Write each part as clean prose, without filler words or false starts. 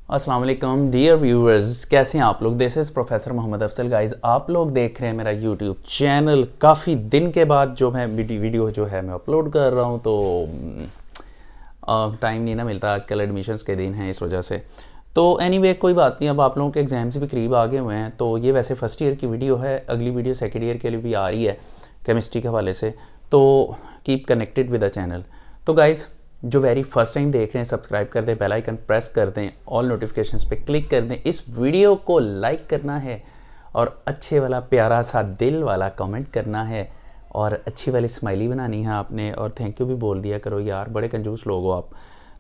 अस्सलाम वालेकुम dear viewers, कैसे हैं आप लोग। This is professor Mohammad Afsal. Guys, आप लोग देख रहे हैं मेरा यूट्यूब चैनल। काफ़ी दिन के बाद जो है वीडियो जो है मैं अपलोड कर रहा हूं, तो टाइम नहीं ना मिलता। आजकल एडमिशन्स के दिन हैं, इस वजह से। तो एनीवे कोई बात नहीं, अब आप लोगों के एग्ज़ाम्स भी करीब आ गए हुए हैं। तो ये वैसे फ़र्स्ट ईयर की वीडियो है, अगली वीडियो सेकेंड ईयर के लिए भी आ रही है केमिस्ट्री के हवाले से। तो keep connected with the channel. तो गाइज़, जो वेरी फर्स्ट टाइम देख रहे हैं, सब्सक्राइब कर दें, बेल आइकन प्रेस कर दें, ऑल नोटिफिकेशंस पे क्लिक कर दें, इस वीडियो को लाइक करना है और अच्छे वाला प्यारा सा दिल वाला कमेंट करना है और अच्छी वाली स्माइली बनानी है आपने, और थैंक यू भी बोल दिया करो यार, बड़े कंजूस लोग हो आप।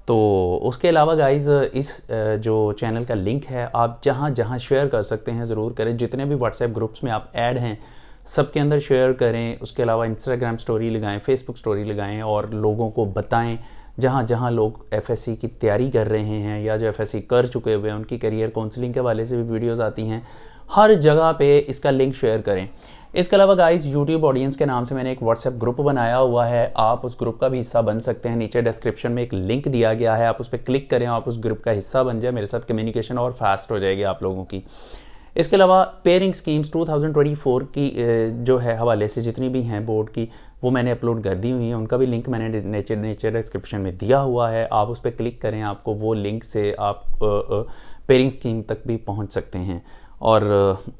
तो उसके अलावा गाइज़, इस जो चैनल का लिंक है आप जहाँ जहाँ शेयर कर सकते हैं ज़रूर करें। जितने भी व्हाट्सएप ग्रुप्स में आप ऐड हैं सबके अंदर शेयर करें। उसके अलावा इंस्टाग्राम स्टोरी लगाएं, फेसबुक स्टोरी लगाएं और लोगों को बताएं। जहाँ जहाँ लोग एफएससी की तैयारी कर रहे हैं या जो एफएससी कर चुके हुए हैं, उनकी करियर काउंसलिंग के हवाले से भी वीडियोस आती हैं। हर जगह पे इसका लिंक शेयर करें। इसके अलावा गाइस, यूट्यूब ऑडियंस के नाम से मैंने एक व्हाट्सएप ग्रुप बनाया हुआ है, आप उस ग्रुप का भी हिस्सा बन सकते हैं। नीचे डिस्क्रिप्शन में एक लिंक दिया गया है, आप उस पर क्लिक करें, आप उस ग्रुप का हिस्सा बन जाए। मेरे साथ कम्युनिकेशन और फास्ट हो जाएगी आप लोगों की। इसके अलावा पेयरिंग स्कीम्स 2024 की जो है हवाले से जितनी भी हैं बोर्ड की, वो मैंने अपलोड कर दी हुई हैं। उनका भी लिंक मैंने नीचे डिस्क्रिप्शन में दिया हुआ है, आप उस पर क्लिक करें, आपको वो लिंक से आप पेयरिंग स्कीम तक भी पहुंच सकते हैं। और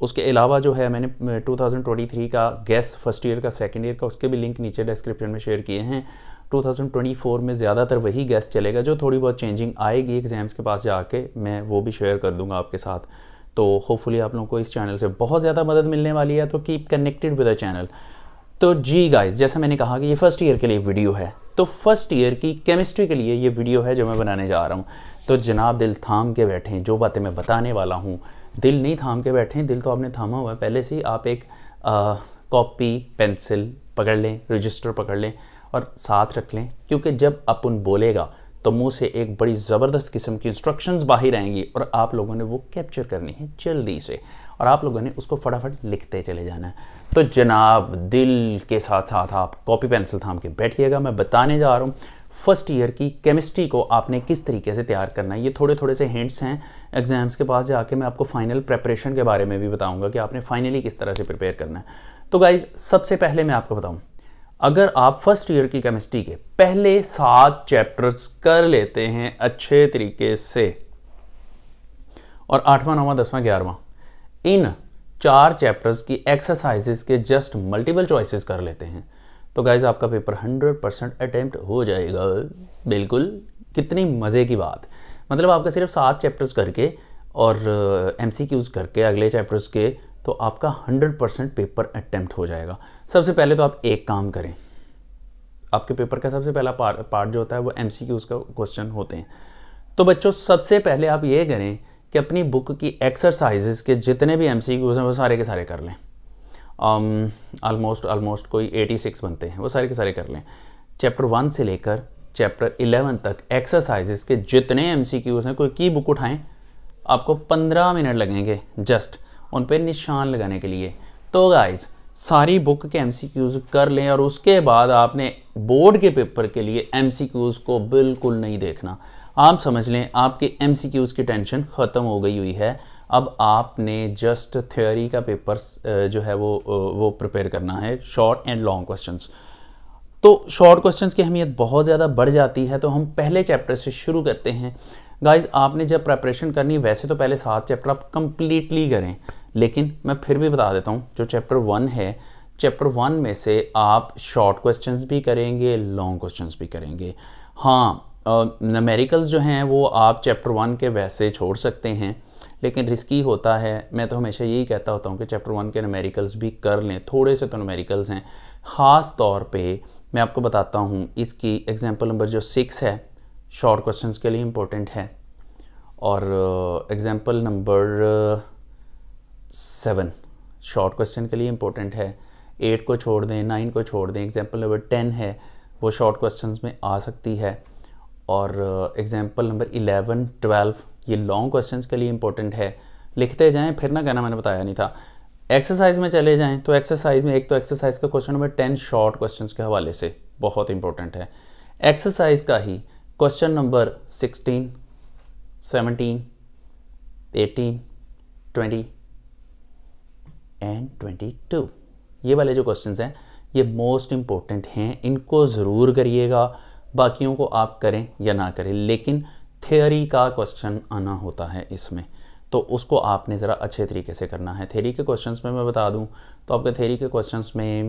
उसके अलावा जो है मैंने 2023 का गैस फर्स्ट ईयर का सेकंड ईयर का, उसके भी लिंक नीचे डिस्क्रिप्शन में शेयर किए हैं। 2024 में ज़्यादातर वही गैस चलेगा, जो थोड़ी बहुत चेंजिंग आएगी एग्ज़ाम्स के पास जाके मैं वो भी शेयर कर दूँगा आपके साथ। तो होपफुली आप लोगों को इस चैनल से बहुत ज़्यादा मदद मिलने वाली है, तो keep connected with the channel. तो जी गाइस, जैसा मैंने कहा कि ये फर्स्ट ईयर के लिए वीडियो है, तो फर्स्ट ईयर की केमिस्ट्री के लिए ये वीडियो है जो मैं बनाने जा रहा हूँ। तो जनाब, दिल थाम के बैठें, जो बातें मैं बताने वाला हूँ दिल नहीं थाम के बैठें, दिल तो आपने थामा हुआ है पहले से ही। आप एक कॉपी पेंसिल पकड़ लें, रजिस्टर पकड़ लें और साथ रख लें, क्योंकि जब अपन बोलेगा तो मुंह से एक बड़ी ज़बरदस्त किस्म की इंस्ट्रक्शंस बाहर आएंगी और आप लोगों ने वो कैप्चर करनी है जल्दी से, और आप लोगों ने उसको फटाफट लिखते चले जाना है। तो जनाब, दिल के साथ साथ आप कॉपी पेंसिल थाम के बैठिएगा। मैं बताने जा रहा हूँ फर्स्ट ईयर की केमिस्ट्री को आपने किस तरीके से तैयार करना है। ये थोड़े थोड़े से हिंट्स हैं, एग्जाम्स के पास जाके मैं आपको फाइनल प्रेपरेशन के बारे में भी बताऊँगा कि आपने फाइनली किस तरह से प्रिपेयर करना है। तो गाइज, सबसे पहले मैं आपको बताऊँ, अगर आप फर्स्ट ईयर की केमिस्ट्री के पहले 7 चैप्टर्स कर लेते हैं अच्छे तरीके से, और 8वां 9वां 10वां 11वां इन 4 चैप्टर्स की एक्सरसाइजेस के जस्ट मल्टीपल चॉइसेस कर लेते हैं, तो गाइज आपका पेपर 100% अटेम्प्ट हो जाएगा। बिल्कुल, कितनी मज़े की बात। मतलब आपका सिर्फ 7 चैप्टर्स करके और MCQs करके अगले चैप्टर्स के, तो आपका 100% पेपर अटेम्प्ट हो जाएगा। सबसे पहले तो आप एक काम करें, आपके पेपर का सबसे पहला पार्ट जो होता है वो MCQs का क्वेश्चन होते हैं। तो बच्चों, सबसे पहले आप ये करें कि अपनी बुक की एक्सरसाइजेस के जितने भी MCQs हैं वो सारे के सारे कर लें। ऑलमोस्ट कोई 86 बनते हैं, वो सारे के सारे कर लें। चैप्टर 1 से लेकर चैप्टर 11 तक एक्सरसाइजेस के जितने MCQs हैं, कोई की बुक उठाएं, आपको 15 मिनट लगेंगे जस्ट उन पे निशान लगाने के लिए। तो गाइज, सारी बुक के MCQs कर लें और उसके बाद आपने बोर्ड के पेपर के लिए MCQs को बिल्कुल नहीं देखना। आप समझ लें आपके MCQs की टेंशन ख़त्म हो गई हुई है। अब आपने जस्ट थ्योरी का पेपर जो है वो प्रिपेयर करना है, शॉर्ट एंड लॉन्ग क्वेश्चंस। तो शॉर्ट क्वेश्चंस की अहमियत बहुत ज़्यादा बढ़ जाती है, तो हम पहले चैप्टर से शुरू करते हैं। गाइज, आपने जब प्रेपरेशन करनी, वैसे तो पहले 7 चैप्टर आप कंप्लीटली करें, लेकिन मैं फिर भी बता देता हूँ, जो चैप्टर 1 है, चैप्टर 1 में से आप शॉर्ट क्वेश्चंस भी करेंगे, लॉन्ग क्वेश्चंस भी करेंगे। हाँ, न्यूमेरिकल्स जो हैं वो आप चैप्टर 1 के वैसे छोड़ सकते हैं, लेकिन रिस्की होता है। मैं तो हमेशा यही कहता होता हूँ कि चैप्टर 1 के न्यूमेरिकल्स भी कर लें, थोड़े से तो न्यूमेरिकल्स हैं। ख़ास तौर पे मैं आपको बताता हूँ, इसकी एग्जाम्पल नंबर जो 6 है शॉर्ट क्वेश्चंस के लिए इम्पोर्टेंट है, और एग्जाम्पल नंबर 7 शॉर्ट क्वेश्चन के लिए इम्पोर्टेंट है। 8 को छोड़ दें, 9 को छोड़ दें। एग्जाम्पल नंबर 10 है, वो शॉर्ट क्वेश्चंस में आ सकती है। और एग्जाम्पल नंबर 11, 12 ये लॉन्ग क्वेश्चंस के लिए इम्पोर्टेंट है। लिखते जाएं, फिर ना कहना मैंने बताया नहीं था। एक्सरसाइज में चले जाएं, तो एक्सरसाइज में एक तो एक्सरसाइज का क्वेश्चन नंबर 10 शॉर्ट क्वेश्चंस के हवाले से बहुत इंपॉर्टेंट है। एक्सरसाइज का ही क्वेश्चन नंबर 16, 17 18, 20 एंड 22। ये वाले जो क्वेश्चंस हैं ये मोस्ट इम्पोर्टेंट हैं, इनको ज़रूर करिएगा। बाकियों को आप करें या ना करें, लेकिन थ्योरी का क्वेश्चन आना होता है इसमें, तो उसको आपने ज़रा अच्छे तरीके से करना है। थ्योरी के क्वेश्चंस में मैं बता दूं तो आपके थ्योरी के क्वेश्चंस में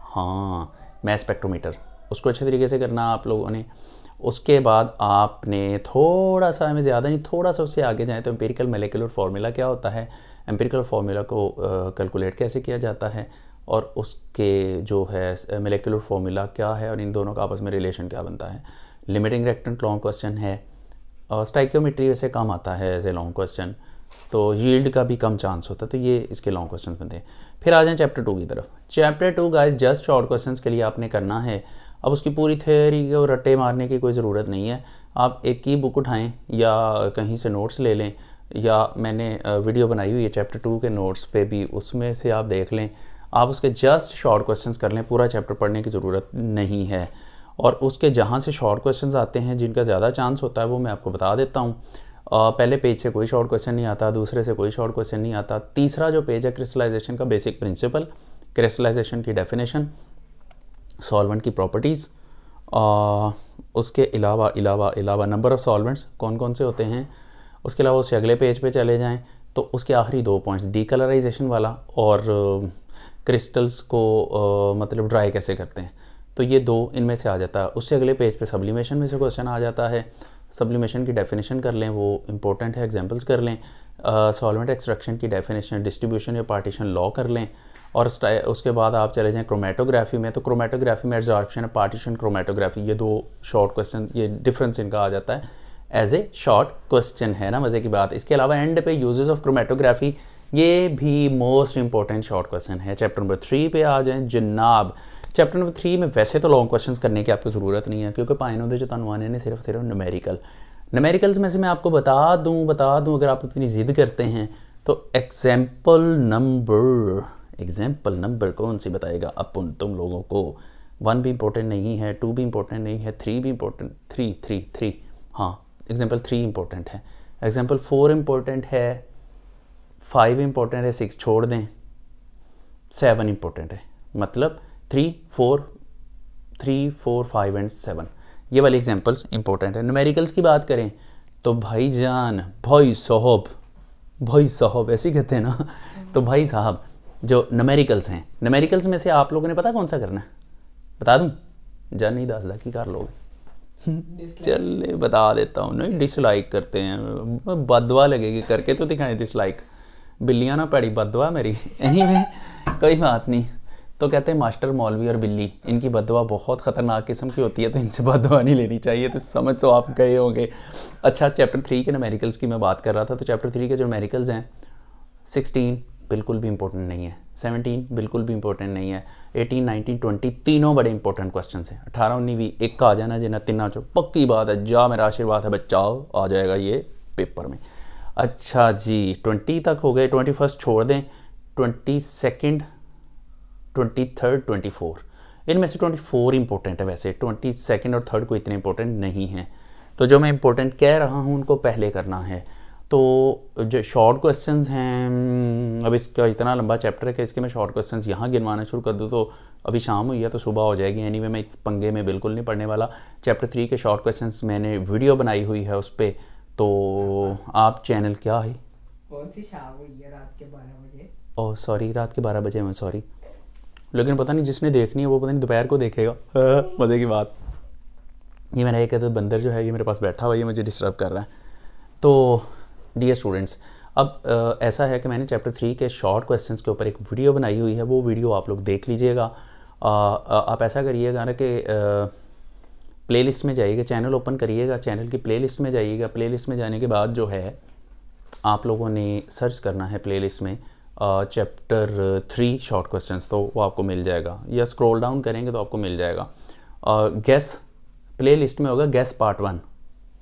हाँ, मैस स्पेक्ट्रोमीटर, उसको अच्छे तरीके से करना आप लोगों ने। उसके बाद आपने थोड़ा सा, हमें ज़्यादा नहीं, थोड़ा सा उससे आगे जाएँ तो एम्पिरिकल मोलेकुलर फार्मूला क्या होता है, एम्पिरिकल फार्मूला को कैलकुलेट कैसे किया जाता है, और उसके जो है मोलेकुलर फार्मूला क्या है, और इन दोनों का आपस में रिलेशन क्या बनता है। लिमिटिंग रिएक्टेंट लॉन्ग क्वेश्चन है, और स्टाइकियोमेट्री वैसे कम आता है एज ए लॉन्ग क्वेश्चन, तो यील्ड का भी कम चांस होता है, तो ये इसके लॉन्ग क्वेश्चन बनते हैं। फिर आ जाएँ चैप्टर 2 की तरफ। Chapter 2 guys just short questions के लिए आपने करना है। अब उसकी पूरी थ्योरी को रट्टे मारने की कोई ज़रूरत नहीं है, आप एक ही बुक उठाएं या कहीं से नोट्स ले लें, या मैंने वीडियो बनाई हुई है चैप्टर 2 के नोट्स पे भी, उसमें से आप देख लें। आप उसके जस्ट शॉर्ट क्वेश्चंस कर लें, पूरा चैप्टर पढ़ने की ज़रूरत नहीं है। और उसके जहाँ से शॉर्ट क्वेश्चंस आते हैं जिनका ज़्यादा चांस होता है वो मैं आपको बता देता हूँ। पहले पेज से कोई शॉर्ट क्वेश्चन नहीं आता, दूसरे से कोई शॉर्ट क्वेश्चन नहीं आता, तीसरा जो पेज है क्रिस्टलाइजेशन का बेसिक प्रिंसिपल, क्रिस्टलाइजेशन की डेफिनेशन, सॉल्वेंट की प्रॉपर्टीज़, उसके अलावा नंबर ऑफ़ सॉल्वेंट्स कौन कौन से होते हैं। उसके अलावा उससे अगले पेज पे चले जाएं तो उसके आखिरी 2 पॉइंट्स, डीकलराइजेशन वाला और क्रिस्टल्स को मतलब ड्राई कैसे करते हैं, तो ये 2 इनमें से आ जाता है। उससे अगले पेज पे सब्लिमेशन में से क्वेश्चन आ जाता है, सब्लिमेशन की डेफिनेशन कर लें, वो इंपॉर्टेंट है, एग्जांपल्स कर लें। सॉल्वेंट एक्सट्रैक्शन की डेफिनेशन, डिस्ट्रीब्यूशन या पार्टीशन लॉ कर लें। और उसके बाद आप चले जाएं क्रोमेटोग्राफी में, तो क्रोमेटोग्राफी में एब्जॉर्प्शन, पार्टीशन, क्रोमेटोग्राफी, ये 2 शॉर्ट क्वेश्चन, ये डिफरेंस इनका आ जाता है एज ए शॉर्ट क्वेश्चन, है ना मज़े की बात। इसके अलावा एंड पे यूजेस ऑफ क्रोमेटोग्राफी, ये भी मोस्ट इंपॉर्टेंट शॉर्ट क्वेश्चन है। चैप्टर नंबर 3 पे आ जाएं जनाब। चैप्टर नंबर 3 में वैसे तो लॉन्ग क्वेश्चंस करने की आपको ज़रूरत नहीं है, क्योंकि पाइनों दे जो तनवाने ने सिर्फ न्यूमेरिकल्स में से मैं आपको बता दूं अगर आप इतनी ज़िद करते हैं तो एग्जाम्पल नंबर कौन सी बताएगा अपन तुम लोगों को। 1 भी इंपॉर्टेंट नहीं है, 2 भी इंपॉर्टेंट नहीं है, 3 भी इंपॉर्टेंट, 3 हाँ, एग्जाम्पल 3 इंपॉर्टेंट है, एग्जाम्पल 4 इंपॉर्टेंट है, 5 इंपॉर्टेंट है, 6 छोड़ दें, 7 इंपॉर्टेंट है। मतलब 3, 4, 5 एंड 7 ये वाली एग्जाम्पल्स इंपॉर्टेंट है। न्यूमेरिकल्स की बात करें तो भाई साहब ऐसे ही कहते हैं ना, तो भाई साहब जो न्यूमेरिकल्स हैं, न्यूमेरिकल्स में से आप लोगों ने पता कौन सा करना है, बता दूं? जान नहीं दस की कर लोगे चल बता देता हूँ। नहीं, डिसलाइक करते हैं, बदवा लगेगी, करके तो दिखाएं डिसलाइक, बिल्लियाँ ना पड़ी बदवा मेरी। एनीवे कोई बात नहीं। तो कहते हैं मास्टर, मौलवी और बिल्ली, इनकी बदवा बहुत ख़तरनाक किस्म की होती है, तो इनसे बदवा नहीं लेनी चाहिए, तो समझ तो आप गए होंगे। अच्छा, चैप्टर 3 के न्यूमेरिकल्स की मैं बात कर रहा था, तो चैप्टर 3 के जो न्यूमेरिकल्स हैं, 16 बिल्कुल भी इंपॉर्टेंट नहीं है, 17 बिल्कुल भी इंपॉर्टेंट नहीं है, 18, 19, 20 तीनों बड़े इंपॉर्टेंट क्वेश्चन हैं। 18, 19, 20 एक का आ जाना जिन्हें तीनों चो पक्की बात है, जा मेरा आशीर्वाद है बच्चा, आ जाएगा ये पेपर में। अच्छा जी, 20 तक हो गए, 21 छोड़ दें, 22, 23, 24 इनमें से 24 इंपॉर्टेंट है। वैसे 22 और 3 को इतने इंपॉर्टेंट नहीं है, तो जो मैं इंपॉर्टेंट कह रहा हूँ उनको पहले करना है। तो जो शॉर्ट क्वेश्चंस हैं, अब इसका इतना लंबा चैप्टर है कि इसके मैं शॉर्ट क्वेश्चंस यहाँ गिनवाना शुरू कर दूँ तो अभी शाम हुई है तो सुबह हो जाएगी। एनीवे मैं इस पंगे में बिल्कुल नहीं पढ़ने वाला। चैप्टर 3 के शॉर्ट क्वेश्चंस मैंने वीडियो बनाई हुई है उस पर, तो आप चैनल क्या है, कौन सी शाम हुई है, रात के 12 बजे। ओह सॉरी, रात के 12 बजे में सॉरी, लेकिन पता नहीं जिसने देखनी है वो पता नहीं दोपहर को देखेगा। मज़े की बात, ये मेरा एक बंदर जो है ये मेरे पास बैठा हुआ है, ये मुझे डिस्टर्ब कर रहा है। तो डियर स्टूडेंट्स, अब ऐसा है कि मैंने चैप्टर 3 के शॉर्ट क्वेश्चंस के ऊपर एक वीडियो बनाई हुई है, वो वीडियो आप लोग देख लीजिएगा। आप ऐसा करिएगा ना कि प्लेलिस्ट में जाइएगा, चैनल ओपन करिएगा, चैनल की प्लेलिस्ट में जाइएगा। प्लेलिस्ट में जाने के बाद जो है आप लोगों ने सर्च करना है प्लेलिस्ट में चैप्टर 3 शॉर्ट क्वेश्चंस, तो वो आपको मिल जाएगा, या स्क्रॉल डाउन करेंगे तो आपको मिल जाएगा। गैस प्लेलिस्ट में होगा, गैस पार्ट 1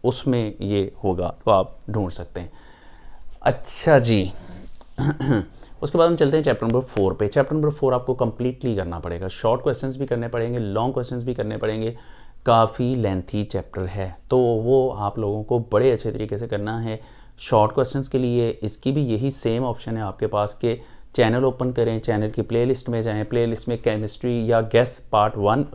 उसमें ये होगा, तो आप ढूंढ सकते हैं। अच्छा जी उसके बाद हम चलते हैं चैप्टर नंबर 4 पे। चैप्टर नंबर 4 आपको कंप्लीटली करना पड़ेगा, शॉर्ट क्वेश्चंस भी करने पड़ेंगे, लॉन्ग क्वेश्चंस भी करने पड़ेंगे, काफ़ी लेंथी चैप्टर है, तो वो आप लोगों को बड़े अच्छे तरीके से करना है। शॉर्ट क्वेश्चंस के लिए इसकी भी यही सेम ऑप्शन है आपके पास कि चैनल ओपन करें, चैनल की प्लेलिस्ट में जाएं, प्लेलिस्ट में केमिस्ट्री या गैस पार्ट 1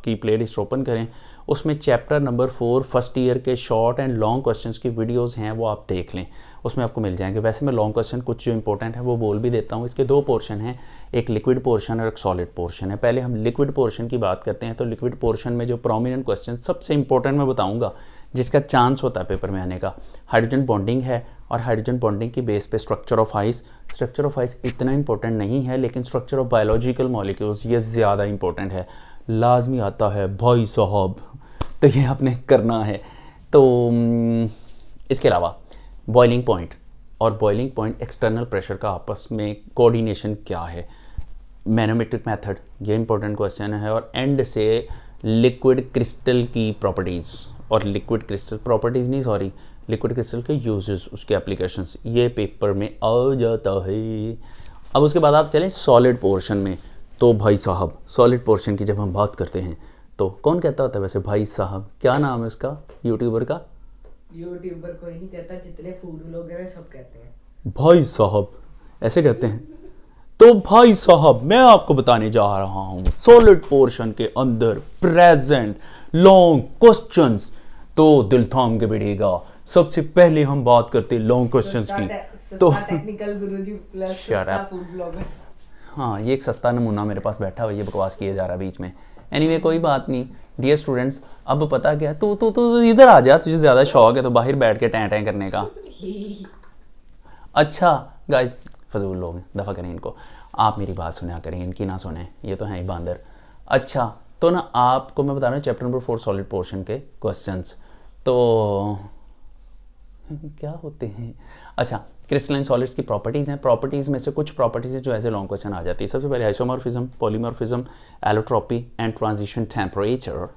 की प्लेलिस्ट ओपन करें, उसमें चैप्टर नंबर 4 फर्स्ट ईयर के शॉर्ट एंड लॉन्ग क्वेश्चंस की वीडियोस हैं वो आप देख लें, उसमें आपको मिल जाएंगे। वैसे मैं लॉन्ग क्वेश्चन कुछ जो इंपॉर्टेंट है वो बोल भी देता हूँ। इसके 2 पोर्शन हैं, एक लिक्विड पोर्शन और एक सॉलिड पोर्शन है। पहले हम लिक्विड पोर्शन की बात करते हैं। तो लिक्विड पोर्शन में जो प्रोमिनेंट क्वेश्चन सबसे इंपॉर्टेंट मैं बताऊँगा जिसका चांस होता है पेपर में आने का, हाइड्रोजन बॉन्डिंग है, और हाइड्रोजन बॉन्डिंग की बेस पे structure of ice. Structure of ice इतना इंपॉर्टेंट नहीं है, लेकिन स्ट्रक्चर ऑफ बायोलॉजिकल मॉलिक्यूल्स ये ज़्यादा इंपॉर्टेंट है, लाजमी आता है भाई साहब, तो ये आपने करना है। तो इसके अलावा बॉइलिंग पॉइंट और बॉइलिंग पॉइंट एक्सटर्नल प्रेशर का आपस में कोऑर्डिनेशन क्या है, मैनोमेट्रिक मेथड, ये इंपॉर्टेंट क्वेश्चन है। और एंड से लिक्विड क्रिस्टल की प्रॉपर्टीज़, और लिक्विड क्रिस्टल प्रॉपर्टीज़ नहीं, सॉरी, लिक्विड क्रिस्टल के यूजेस, उसके एप्लीकेशंस, ये पेपर में आ जाता है। अब उसके बाद आप चलें सॉलिड पोर्शन में। तो भाई साहब सॉलिड पोर्शन की जब हम बात करते हैं तो कौन कहता होता है वैसे भाई साहब, क्या नाम है उसका यूट्यूबर का? यूट्यूबर कोई नहीं कहता, जितने फूड व्लॉगर हैं सब कहते हैं भाई साहब, ऐसे कहते हैं। तो भाई साहब मैं आपको बताने जा रहा हूँ सॉलिड पोर्शन के अंदर प्रेजेंट लॉन्ग क्वेश्चंस, तो दिल थाम के बैठिएगा। सबसे पहले हम बात करते हैं लॉन्ग क्वेश्चंस की। तो टेक्निकल गुरुजी प्लस सस्ता फूड ब्लॉगर। हाँ, ये एक सस्ता नमूना मेरे पास बैठा हुआ, ये बकवास किया जा रहा है बीच में। एनीवे कोई बात नहीं डियर स्टूडेंट्स, अब पता क्या, तू इधर आ जा, तुझे ज़्यादा शौक है तो बाहर बैठ के टैं टैं करने का। अच्छा गाइज, फजूल लोग हैं, दफ़ा करें इनको, आप मेरी बात सुना करें, इनकी ना सुने, ये तो हैं ही बांदर। अच्छा तो ना आपको मैं बता रहा हूँ चैप्टर नंबर 4 सॉलिड पोर्शन के क्वेश्चंस तो क्या होते हैं। अच्छा, क्रिस्टलाइन सॉलिड्स की प्रॉपर्टीज़ हैं। प्रॉपर्टीज़ में से कुछ प्रॉपर्टीज़ हैं जो ऐसे लॉन्ग क्वेश्चन आ जाती है। सबसे पहले isomorphism, polymorphism, allotropy and transition temperature.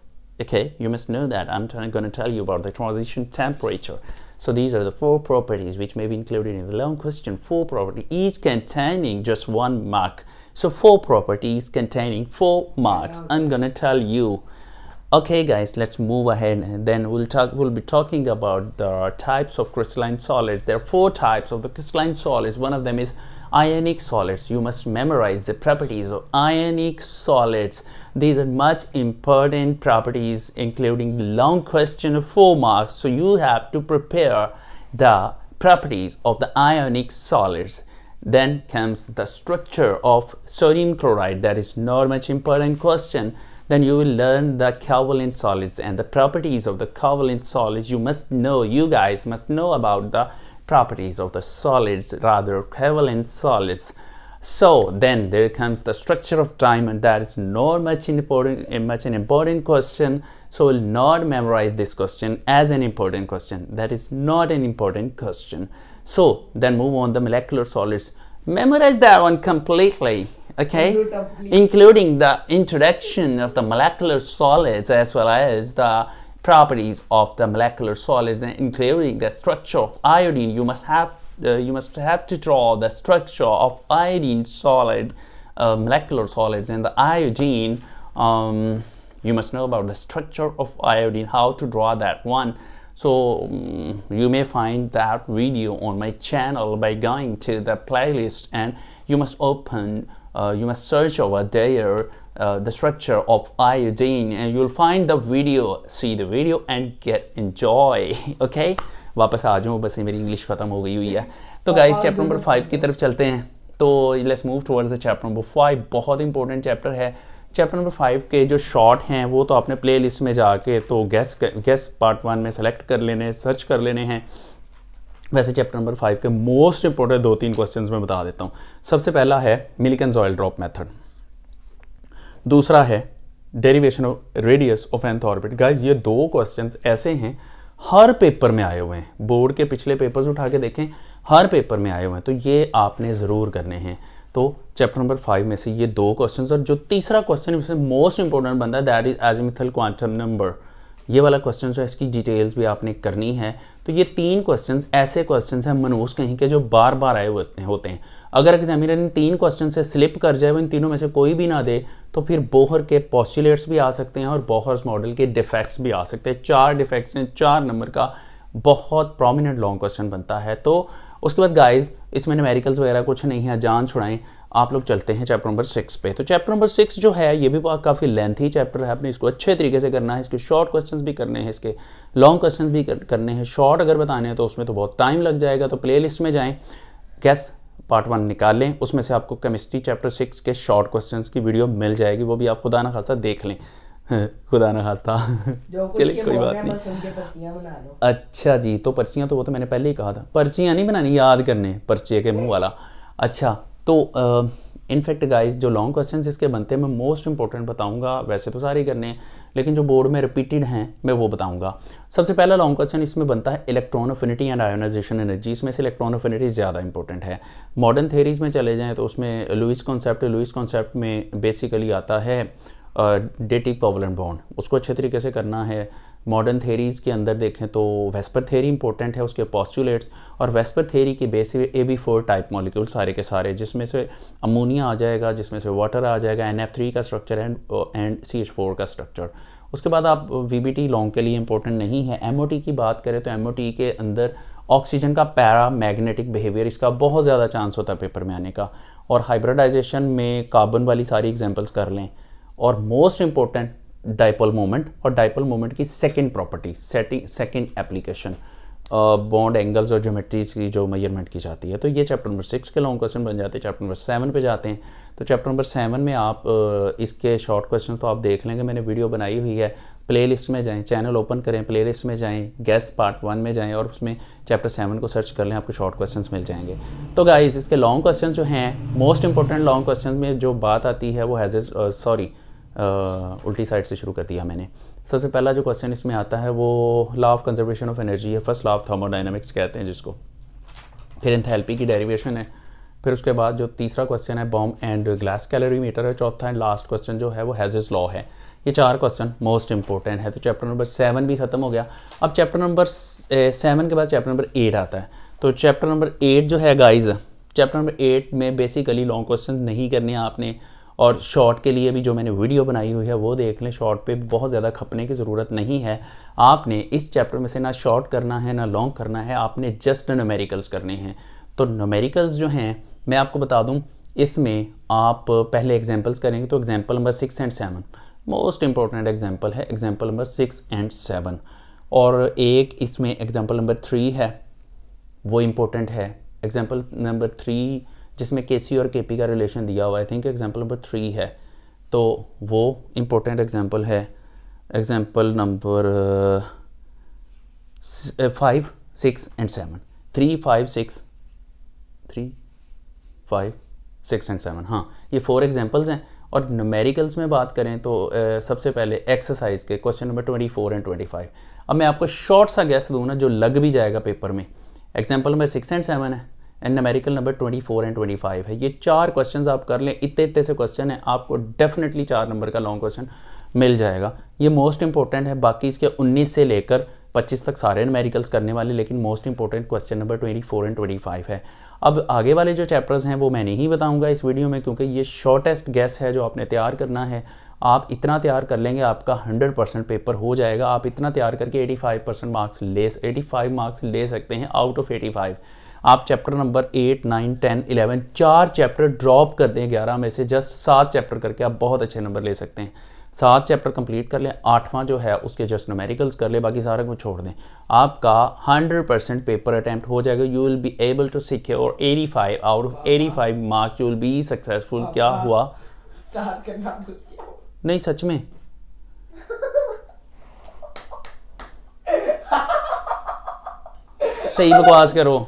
Okay, you must know that I'm going to tell you about the transition temperature. So these are the 4 properties which may be included in the long question. 4 properties, each containing just 1 mark. So 4 properties containing 4 marks. I'm going to tell you. Okay guys, let's move ahead and then we'll be talking about the types of crystalline solids. There are 4 types of the crystalline solids. One of them is ionic solids. You must memorize the properties of ionic solids. These are much important properties, including long question of 4 marks. So you have to prepare the properties of the ionic solids. Then comes the structure of sodium chloride. That is not much important question. Then you will learn the covalent solids and the properties of the covalent solids. You must know, you guys must know about the properties of the solids, rather covalent solids. So then there comes the structure of diamond. That is not much an important question, so we'll not memorize this question as an important question. That is not an important question. So then move on the molecular solids. Memorize that one completely, okay, including the introduction of the molecular solids as well as the properties of the molecular solids, and including the structure of iodine. You must have to draw the structure of iodine solid, molecular solids, and the iodine. You must know about the structure of iodine, how to draw that one. So you may find that video on my channel by going to the playlist, and you must search over there the structure of iodine, and you'll find the video. See the video and enjoy. Okay, वापस आ जाऊँ, बस मेरी English ख़त्म हो गई हुई है। तो गाइस चैप्टर नंबर 5 की तरफ चलते हैं। तो let's move towards the chapter number 5। बहुत इंपॉर्टेंट चैप्टर है। चैप्टर नंबर 5 के जो शॉर्ट हैं वो तो आपने प्ले लिस्ट में जाके तो गैस पार्ट 1 में सेलेक्ट कर लेने, सर्च कर लेने हैं। वैसे चैप्टर नंबर 5 के मोस्ट इंपॉर्टेंट 2-3 क्वेश्चंस मैं बता देता हूँ। सबसे पहला है मिलिकन्स ऑयल ड्रॉप मेथड, दूसरा है derivation of radius of nth orbit. Guys ये 2 क्वेश्चंस ऐसे हैं हर पेपर में आए हुए हैं, बोर्ड के पिछले पेपर्स उठा के देखें, हर पेपर में आए हुए हैं, तो ये आपने ज़रूर करने हैं। तो चैप्टर नंबर 5 में से ये 2 क्वेश्चंस, और जो तीसरा क्वेश्चन इसमें मोस्ट इंपॉर्टेंट बनता है that is azimuthal quantum number. ये वाला क्वेश्चन जो है इसकी डिटेल्स भी आपने करनी है। तो ये 3 क्वेश्चंस ऐसे क्वेश्चंस हैं मनूस कहीं के जो बार बार आए होते हैं। अगर एग्जामिनर इन 3 क्वेश्चन से स्लिप कर जाए, वो इन तीनों में से कोई भी ना दे, तो फिर बोहर के पोस्टुलेट्स भी आ सकते हैं और बोहर्स मॉडल के डिफेक्ट्स भी आ सकते हैं। 4 डिफेक्ट्स हैं, 4 नंबर का बहुत प्रोमिनेंट लॉन्ग क्वेश्चन बनता है। तो उसके बाद गाइज इसमें न्यूमेरिकल्स वगैरह कुछ नहीं है, जान छुड़ाएं, आप लोग चलते हैं चैप्टर नंबर 6 पे। तो चैप्टर नंबर 6 जो है ये भी काफ़ी लेंथी चैप्टर है, आपने इसको अच्छे तरीके से करना है। इसके शॉर्ट क्वेश्चंस भी करने हैं, इसके लॉन्ग क्वेश्चंस भी करने हैं। शॉर्ट अगर बताने हैं तो उसमें तो बहुत टाइम लग जाएगा। तो प्लेलिस्ट में जाएं, गैस पार्ट 1 निकाल लें, उसमें से आपको केमिस्ट्री चैप्टर 6 के शॉर्ट क्वेश्चंस की वीडियो मिल जाएगी, वो भी आप खुदा ना खास्ता देख लें। खुदा ना खास्ता चलिए कोई बात नहीं। अच्छा जी, तो पर्चियाँ तो वो तो मैंने पहले ही कहा था, पर्चियाँ नहीं बनानी, याद करने, पर्चे के मुंह वाला। अच्छा तो इनफैक्ट गाइस जो लॉन्ग क्वेश्चंस इसके बनते हैं मैं मोस्ट इंपॉर्टेंट बताऊंगा, वैसे तो सारे करने हैं लेकिन जो बोर्ड में रिपीटेड हैं मैं वो बताऊंगा। सबसे पहला लॉन्ग क्वेश्चन इसमें बनता है electron affinity and ionization energy. इसमें से इलेक्ट्रॉन अफिनिटी ज़्यादा इंपॉर्टेंट है। मॉडर्न थेरीज में चले जाएँ तो उसमें लुईस कॉन्सेप्ट में बेसिकली आता है डेटिव कोवलेंट बॉन्ड, उसको अच्छे तरीके से करना है। मॉडर्न थेरीज़ के अंदर देखें तो वेस्पर थेरी इंपॉर्टेंट है, उसके पोस्टुलेट्स, और वेस्पर थेरी के बेस पे AB4 टाइप मॉलिक्यूल सारे के सारे, जिसमें से अमोनिया आ जाएगा, जिसमें से वाटर आ जाएगा, NF3 का स्ट्रक्चर एंड CH4 का स्ट्रक्चर। उसके बाद आप VBT लॉन्ग के लिए इंपॉर्टेंट नहीं है। MOT की बात करें तो MOT के अंदर ऑक्सीजन का पैरामैग्नेटिक बिहेवियर, इसका बहुत ज़्यादा चांस होता है पेपर में आने का। और हाइब्रिडाइजेशन में कार्बन वाली सारी एग्जाम्पल्स कर लें। और मोस्ट इंपॉर्टेंट डाइपोल मोमेंट, और डाइपोल मोमेंट की second property, second application, bond angles और ज्योमेट्रीज की जो मेजरमेंट की जाती है। तो ये चैप्टर नंबर 6 के लॉन्ग क्वेश्चन बन जाते हैं। चैप्टर नंबर 7 पे जाते हैं। तो चैप्टर नंबर 7 में आप इसके शॉर्ट क्वेश्चन तो आप देख लेंगे, मैंने वीडियो बनाई हुई है। प्लेलिस्ट में जाएं, चैनल ओपन करें, प्लेलिस्ट में जाएं, गैस पार्ट 1 में जाएं और उसमें चैप्टर 7 को सर्च कर लें, आपको शॉर्ट क्वेश्चंस मिल जाएंगे। तो गाइस इसके लॉन्ग क्वेश्चन जो हैं, मोस्ट इंपॉर्टेंट लॉन्ग क्वेश्चन में जो बात आती है वो उल्टी साइड से शुरू कर दिया मैंने। सबसे पहला जो क्वेश्चन इसमें आता है वो law of conservation of energy है, फर्स्ट लॉ ऑफ थर्मोडायनामिक्स कहते हैं जिसको। फिर एंथैल्पी की डेरिवेशन है। फिर उसके बाद जो तीसरा क्वेश्चन है बॉम्ब एंड ग्लास कैलोरीमीटर है। चौथा एंड लास्ट क्वेश्चन जो है वो हेजेस लॉ है। ये 4 क्वेश्चन मोस्ट इंपॉर्टेंट है। तो चैप्टर नंबर 7 भी खत्म हो गया। अब चैप्टर नंबर 7 के बाद चैप्टर नंबर 8 आता है। तो चैप्टर नंबर 8 जो है गाइज, चैप्टर नंबर 8 में बेसिकली लॉन्ग क्वेश्चन नहीं करने आपने, और शॉर्ट के लिए भी जो मैंने वीडियो बनाई हुई है वो देख लें। शॉर्ट पे बहुत ज़्यादा खपने की ज़रूरत नहीं है। आपने इस चैप्टर में से ना शॉर्ट करना है ना लॉन्ग करना है, आपने जस्ट न्यूमेरिकल्स करने हैं। तो न्यूमेरिकल्स जो हैं मैं आपको बता दूं, इसमें आप पहले एग्जांपल्स करेंगे। तो example number 6 and 7 most important example है, एग्जांपल नंबर 6 एंड 7। और एक इसमें एग्जांपल नंबर 3 है, वो इम्पोर्टेंट है। एग्जांपल नंबर 3 जिसमें KC और KP का रिलेशन दिया हुआ है, आई थिंक एग्जांपल नंबर 3 है, तो वो इम्पोर्टेंट एग्जांपल है। एग्जांपल नंबर 5, 6 एंड 7, 3, 5, 6 एंड 7, हाँ ये 4 एग्जांपल्स हैं। और न्यूमेरिकल्स में बात करें तो सबसे पहले एक्सरसाइज के क्वेश्चन नंबर 24 एंड 25। अब मैं आपको शॉर्ट सा गैस दूँ ना जो लग भी जाएगा पेपर में। एग्जांपल नंबर 6 एंड 7 है एंड न्यूमेरिकल नंबर 24 एंड 25 है। ये 4 क्वेश्चंस आप कर लें, इतने से क्वेश्चन है, आपको डेफिनेटली 4 नंबर का लॉन्ग क्वेश्चन मिल जाएगा। ये मोस्ट इंपॉर्टेंट है। बाकी इसके 19 से लेकर 25 तक सारे न्यूमेरिकल्स करने वाले, लेकिन most important question number 24 and 25 है। अब आगे वाले जो चैप्टर्स हैं वो मैं नहीं बताऊंगा इस वीडियो में, क्योंकि ये शॉर्टेस्ट गैस है जो आपने तैयार करना है। आप इतना तैयार कर लेंगे आपका 100% पेपर हो जाएगा। आप इतना तैयार करके 85 मार्क्स ले सकते हैं आउट ऑफ 85। आप चैप्टर नंबर 8, 9, 10, 11 4 चैप्टर ड्रॉप कर दें 11 में से, जस्ट 7 चैप्टर करके आप बहुत अच्छे नंबर ले सकते हैं। 7 चैप्टर कंप्लीट कर लें, 8वां जो है उसके जस्ट न्यूमेरिकल्स कर लें, बाकी सारा कुछ छोड़ दें, आपका 100% पेपर अटैम्प्ट हो जाएगा। You will be able to secure 85 out of 85 marks. You will be successful. क्या हुआ? स्टार्ट करना नहीं सच में सही बकवास करो।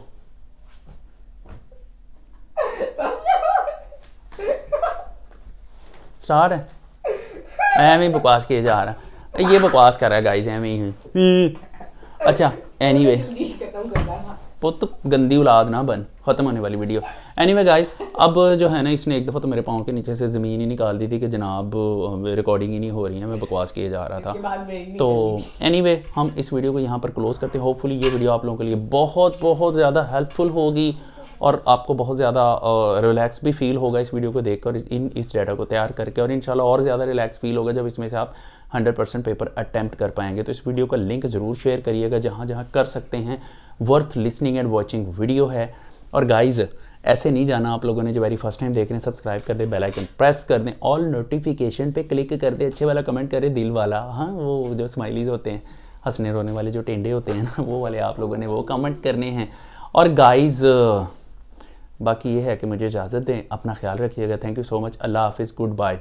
स्टार्ट है, एम ही बकवास किए जा रहा है, ये बकवास कर रहा है गाइस एम ही। अच्छा एनीवे पुत गंदी औलाद ना बन, ख़त्म होने वाली वीडियो। एनीवे गाइस, अब जो है ना इसने एक दफ़ा तो मेरे पाँव के नीचे से ज़मीन ही निकाल दी थी कि जनाब रिकॉर्डिंग ही नहीं हो रही है, मैं बकवास किए जा रहा था। तो एनीवे हम इस वीडियो को यहाँ पर क्लोज़ करते हैं। होपफुली ये वीडियो आप लोगों के लिए बहुत बहुत ज़्यादा हेल्पफुल होगी और आपको बहुत ज़्यादा रिलैक्स भी फील होगा इस वीडियो को देखकर, इस डाटा को तैयार करके, और इंशाल्लाह और ज़्यादा रिलैक्स फील होगा जब इसमें से आप 100% पेपर अटैम्प्ट कर पाएंगे। तो इस वीडियो का लिंक ज़रूर शेयर करिएगा जहाँ जहाँ कर सकते हैं। Worth listening and watching video है। और गाइज़ ऐसे नहीं जाना, आप लोगों ने जो वेरी फर्स्ट टाइम देख रहे हैं सब्सक्राइब कर दें, बेल आइकन प्रेस कर दें, ऑल नोटिफिकेशन पे क्लिक कर दें, अच्छे वाला कमेंट करें, दिल वाला, हाँ वो जो स्माइलीज होते हैं, हंसने रोने वाले जो टेंडे होते हैं ना, वो वाले आप लोगों ने वो कमेंट करने हैं। और गाइज़ बाकी ये है कि मुझे इजाज़त दें, अपना ख्याल रखिएगा। थैंक यू सो मच, अल्लाह हाफिज़, गुड बाय।